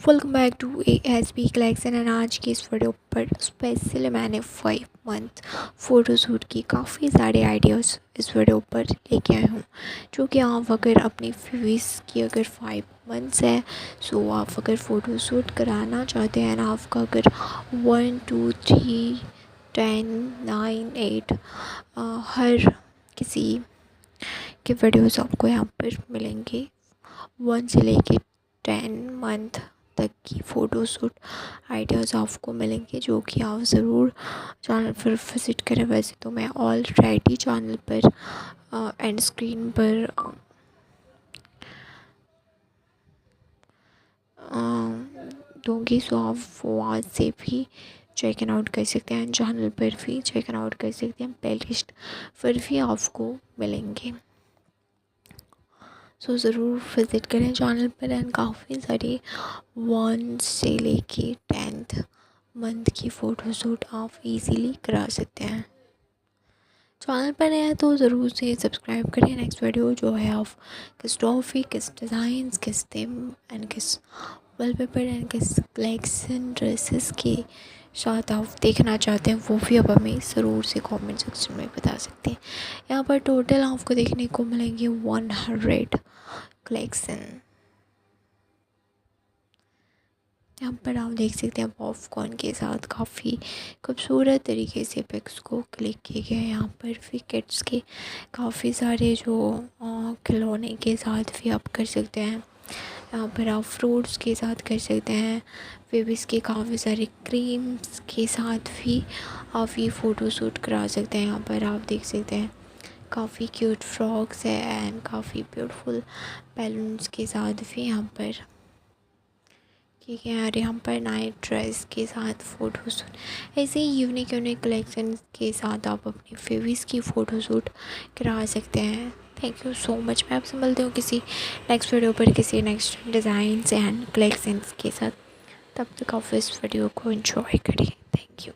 Welcome back to ASB collection. And आज की इस वीडियो पर स्पेशली मैंने 5 मंथ फ़ोटोशूट की काफ़ी सारे आइडियाज़ इस वीडियो पर लेके आई हूँ, जो कि आप अगर अपनी फेस की अगर 5 मंथ्स है, सो आप अगर फ़ोटोशूट कराना चाहते हैं, आपका अगर 1 2 3 10 9 8 हर किसी के वीडियोज़ आपको यहाँ पर मिलेंगे। 1 से लेके 10 मंथ तक की फ़ोटोशूट आइडियाज़ आपको मिलेंगे, जो कि आप ज़रूर चैनल पर विज़िट करें। वैसे तो मैं ऑलरेडी चैनल पर एंड स्क्रीन पर दूँगी, सो आप वहाँ से भी चेक आउट कर सकते हैं, चैनल पर भी चेक आउट कर सकते हैं, प्ले लिस्ट पर भी आपको मिलेंगे। सो ज़रूर विज़िट करें चैनल पर। एंड काफ़ी सारी 1 से लेके 10th मंथ की फ़ोटोशूट आप इजीली करा सकते हैं। चैनल पर है तो ज़रूर से सब्सक्राइब करें। नेक्स्ट वीडियो जो है आप किस टॉपिक, किस डिज़ाइंस, किस थीम एंड किस वॉलपेपर एंड किस कलेक्शन ड्रेसेस के साथ आप देखना चाहते हैं, वो भी आप हमें ज़रूर से कमेंट सेक्शन में बता सकते हैं। यहाँ पर टोटल आपको देखने को मिलेंगे 100 कलेक्शन। यहाँ पर आप देख सकते हैं पॉपकॉर्न के साथ काफ़ी खूबसूरत तरीके से पिक्स को क्लिक किए गए हैं। यहाँ पर भी किड्स के काफ़ी सारे जो खिलौने के साथ भी आप कर सकते हैं। यहाँ पर आप फ्रूट्स के साथ कर सकते हैं, बेबीज़ के काफ़ी सारे क्रीम्स के साथ भी आप ये फ़ोटोशूट करा सकते हैं। यहाँ पर आप देख सकते हैं काफ़ी क्यूट फ्रॉक्स है एंड काफ़ी ब्यूटीफुल बैलून्स के साथ भी यहाँ पर ठीक है। और यहाँ पर नाइट ड्रेस के साथ फ़ोटोशूट, ऐसे ही यूनिक कलेक्शन के साथ आप अपनी फेविस की फ़ोटोशूट करा सकते हैं। Thank you so much. मैं आपसे मिलती हूँ किसी नेक्स्ट वीडियो पर, किसी नेक्स्ट डिज़ाइंस एंड कलेक्शंस के साथ। तब तक आप इस वीडियो को एंजॉय करिए। Thank you.